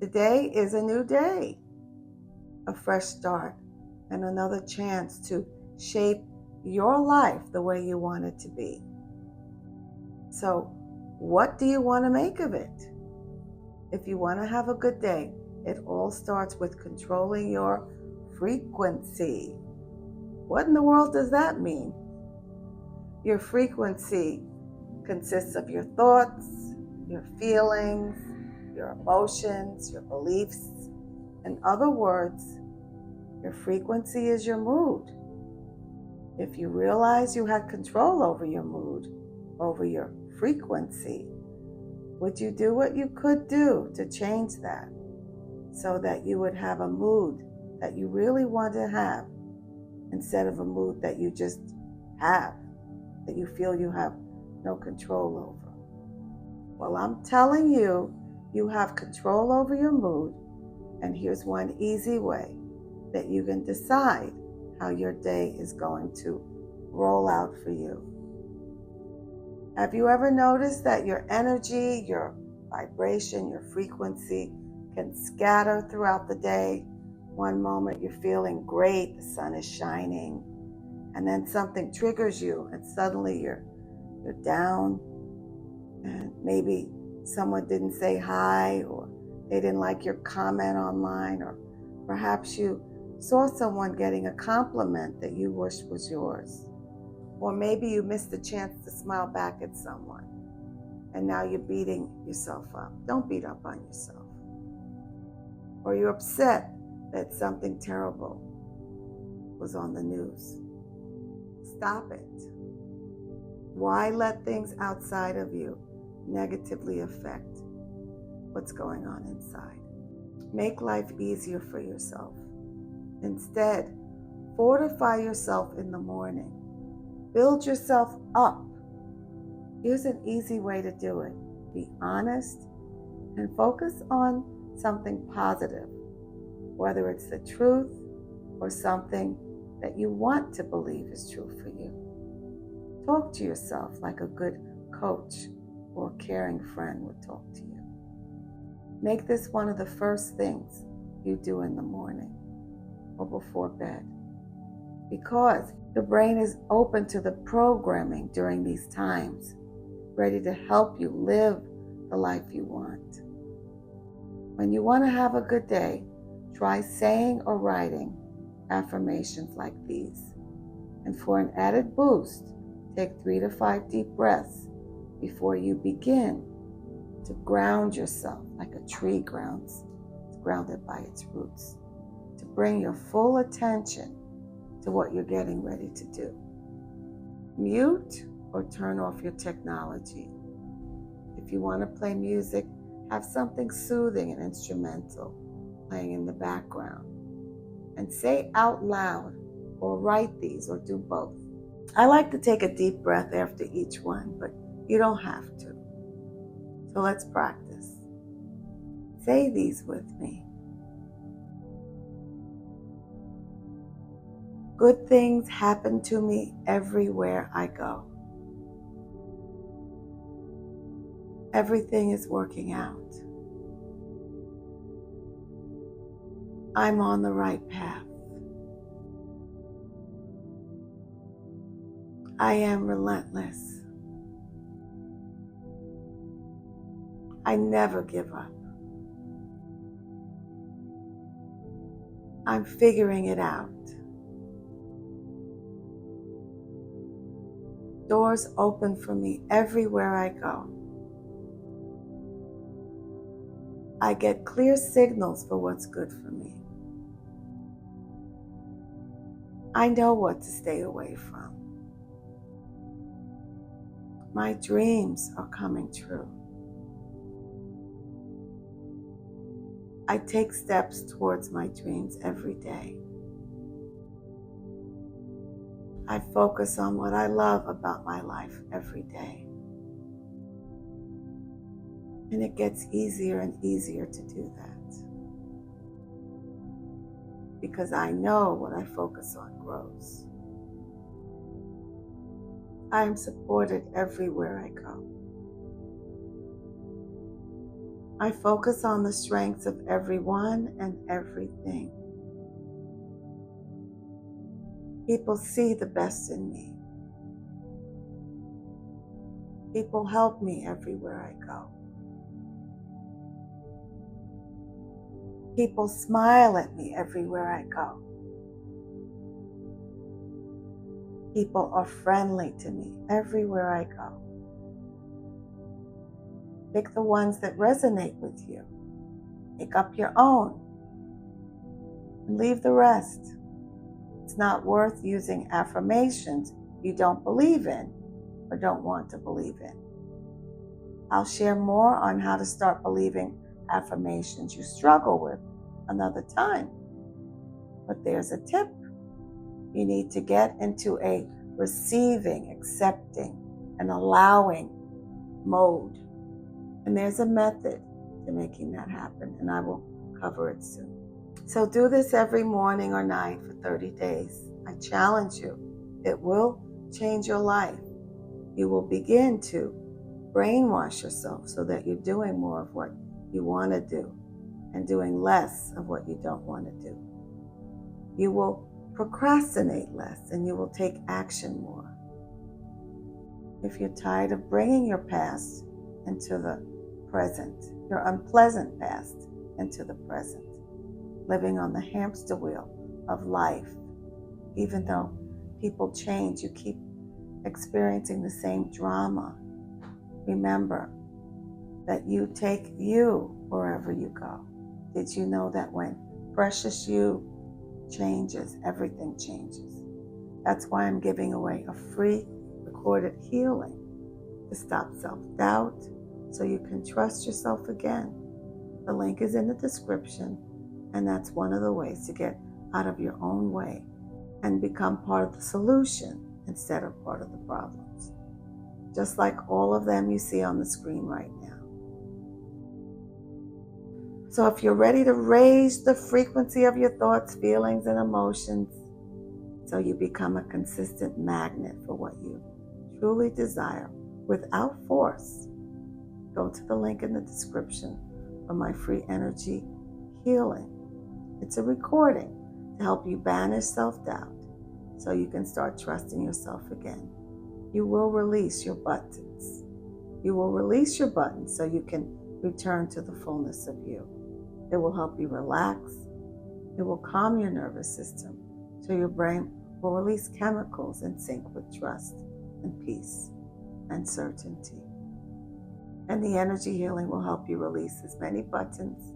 Today is a new day, a fresh start, and another chance to shape your life the way you want it to be. So, what do you want to make of it? If you want to have a good day, it all starts with controlling your frequency. What in the world does that mean? Your frequency consists of your thoughts, your feelings, your emotions, your beliefs. In other words, your frequency is your mood. If you realize you had control over your mood, over your frequency, would you do what you could do to change that so that you would have a mood that you really want to have instead of a mood that you just have, that you feel you have no control over? Well, I'm telling you, you have control over your mood, and here's one easy way that you can decide how your day is going to roll out for you. Have you ever noticed that your energy, your vibration, your frequency can scatter throughout the day? One moment you're feeling great, the sun is shining, and then something triggers you and suddenly you're down, and maybe someone didn't say hi, or they didn't like your comment online, or perhaps you saw someone getting a compliment that you wish was yours. Or maybe you missed the chance to smile back at someone, and now you're beating yourself up. Don't beat up on yourself. Or you're upset that something terrible was on the news. Stop it. Why let things outside of you negatively affect what's going on inside? Make life easier for yourself. Instead, fortify yourself in the morning. Build yourself up. Here's an easy way to do it. Be honest and focus on something positive, whether it's the truth or something that you want to believe is true for you. Talk to yourself like a good coach or caring friend would talk to you. Make this one of the first things you do in the morning or before bed, because the brain is open to the programming during these times, ready to help you live the life you want. When you want to have a good day, try saying or writing affirmations like these. And for an added boost, take 3 to 5 deep breaths before you begin to ground yourself like a tree grounds. It's grounded by its roots. To bring your full attention to what you're getting ready to do. Mute or turn off your technology. If you want to play music, have something soothing and instrumental playing in the background. And say out loud or write these or do both. I like to take a deep breath after each one, but you don't have to. So let's practice. Say these with me. Good things happen to me everywhere I go. Everything is working out. I'm on the right path. I am relentless. I never give up. I'm figuring it out. Doors open for me everywhere I go. I get clear signals for what's good for me. I know what to stay away from. My dreams are coming true. I take steps towards my dreams every day. I focus on what I love about my life every day. And it gets easier and easier to do that. Because I know what I focus on grows. I am supported everywhere I go. I focus on the strengths of everyone and everything. People see the best in me. People help me everywhere I go. People smile at me everywhere I go. People are friendly to me everywhere I go. Pick the ones that resonate with you. Pick up your own and leave the rest. It's not worth using affirmations you don't believe in or don't want to believe in. I'll share more on how to start believing affirmations you struggle with another time. But there's a tip. You need to get into a receiving, accepting, and allowing mode. And there's a method to making that happen, and I will cover it soon. So do this every morning or night for 30 days. I challenge you. It will change your life. You will begin to brainwash yourself so that you're doing more of what you want to do and doing less of what you don't want to do. You will procrastinate less and you will take action more. If you're tired of bringing your past into the present, your unpleasant past into the present, living on the hamster wheel of life, even though people change, you keep experiencing the same drama. Remember that you take you wherever you go. Did you know that when precious you changes, everything changes? That's why I'm giving away a free recorded healing to stop self-doubt so you can trust yourself again. The link is in the description, and that's one of the ways to get out of your own way and become part of the solution instead of part of the problems. Just like all of them you see on the screen right now. So if you're ready to raise the frequency of your thoughts, feelings, and emotions so you become a consistent magnet for what you truly desire without force, go to the link in the description for my free energy healing. It's a recording to help you banish self-doubt so you can start trusting yourself again. You will release your buttons. You will release your buttons so you can return to the fullness of you. It will help you relax. It will calm your nervous system so your brain will release chemicals in sync with trust and peace and certainty. And the energy healing will help you release as many buttons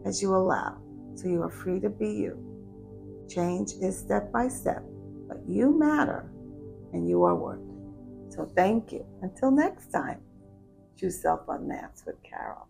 as you allow so you are free to be you. Change is step by step, but you matter and you are worth it. So thank you. Until next time, choose Self Unmasked with Carol.